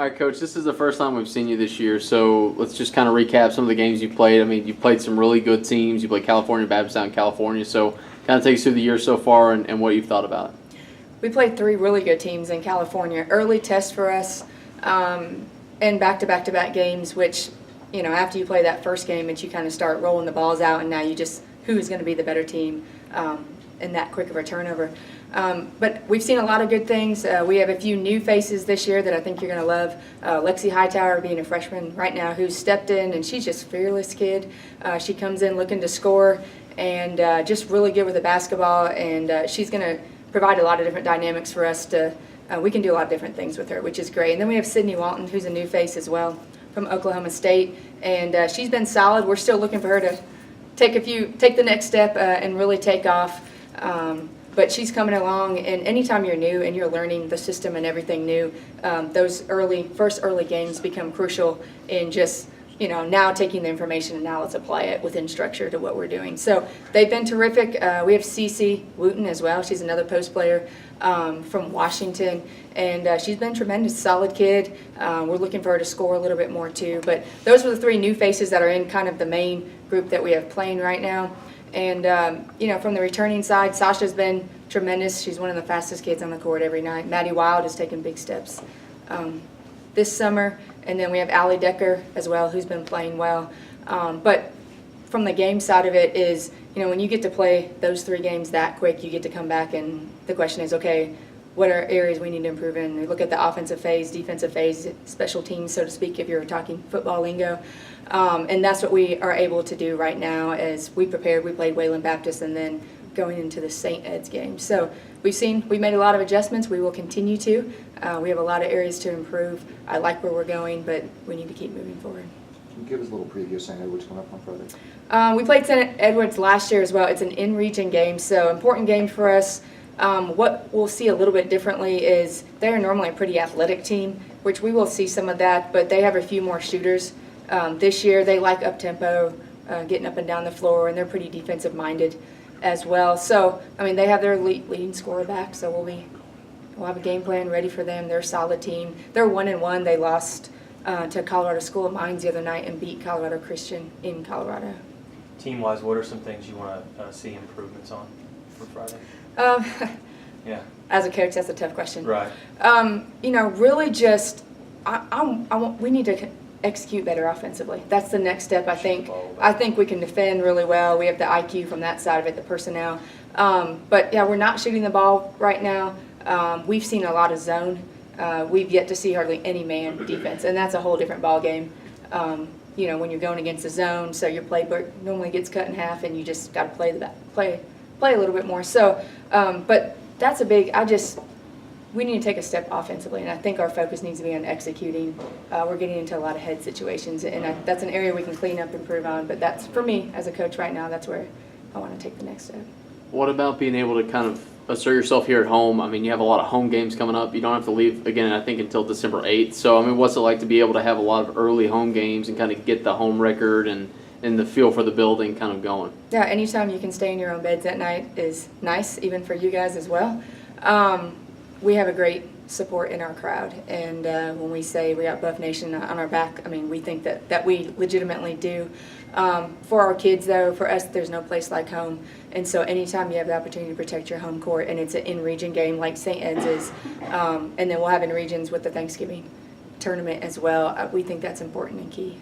All right, Coach, this is the first time we've seen you this year, so let's just kind of recap some of the games you played. I mean, you played some really good teams. You played California Baptist out in California, so kind of take us through the year so far and what you've thought about it. We played 3 really good teams in California. Early test for us, and back-to-back games, which, you know, after you play that first game, you kind of start rolling the balls out, and now you just, who is going to be the better team in that quick of a turnover. But we've seen a lot of good things. We have a few new faces this year that I think you're going to love. Lexi Hightower being a freshman right now who's stepped in, and she's just a fearless kid. She comes in looking to score and just really good with the basketball, and she's going to provide a lot of different dynamics for us to, we can do a lot of different things with her, which is great. And then we have Sydney Walton, who's a new face as well from Oklahoma State, and she's been solid. We're still looking for her to take the next step and really take off. But she's coming along, and anytime you're new and you're learning the system and everything new, those first early games become crucial in just, you know, now taking the information and now let's apply it within structure to what we're doing. So they've been terrific. We have Cece Wooten as well. She's another post player from Washington, and she's been tremendous, solid kid. We're looking for her to score a little bit more too. But those are the 3 new faces that are in kind of the main group that we have playing right now. And, you know, from the returning side, Sasha's been tremendous. She's one of the fastest kids on the court every night. Maddie Wild has taken big steps this summer. And then we have Allie Decker as well, who's been playing well. But from the game side of it is, you know, when you get to play those 3 games that quick, you get to come back and the question is, okay, what are areas we need to improve in? We look at the offensive phase, defensive phase, special teams, so to speak, if you're talking football lingo. And that's what we are able to do right now as we prepared. We played Wayland Baptist and then going into the St. Ed's game. So we've made a lot of adjustments. We will continue to. We have a lot of areas to improve. I like where we're going, but we need to keep moving forward. Can you give us a little preview of St. Edward's coming up on Friday? We played St. Edward's last year as well. It's an in-region game, so important game for us. What we'll see a little bit differently is they're normally a pretty athletic team, which we will see some of that, but they have a few more shooters. This year they like up-tempo, getting up and down the floor, and they're pretty defensive-minded as well. So, I mean, they have their leading scorer back, so we'll have a game plan ready for them. They're a solid team. They're 1-1. They lost to Colorado School of Mines the other night and beat Colorado Christian in Colorado. Team-wise, what are some things you want to see improvements on for Friday? Yeah. As a coach, that's a tough question. Right. You know, really just we need to execute better offensively. That's the next step, I think. I think we can defend really well. We have the IQ from that side of it, the personnel. But, yeah, we're not shooting the ball right now. We've seen a lot of zone. We've yet to see hardly any man defense, and that's a whole different ball game. You know, when you're going against the zone, so your playbook normally gets cut in half, and you just got to play a little bit more. So, but that's a big. We need to take a step offensively, and I think our focus needs to be on executing. We're getting into a lot of head situations, and that's an area we can clean up and improve on. But that's, for me, as a coach right now, that's where I want to take the next step. What about being able to kind of assert yourself here at home? I mean, you have a lot of home games coming up. You don't have to leave, again, I think, until December 8th. So, I mean, what's it like to be able to have a lot of early home games and kind of get the home record and the feel for the building kind of going? Yeah, anytime you can stay in your own beds at night is nice, even for you guys as well. We have a great support in our crowd, and when we say we got Buff Nation on our back, I mean, we think that we legitimately do. For our kids, though, for us, there's no place like home, and so anytime you have the opportunity to protect your home court, and it's an in-region game like St. Ed's is, and then we'll have in-regions with the Thanksgiving tournament as well, we think that's important and key.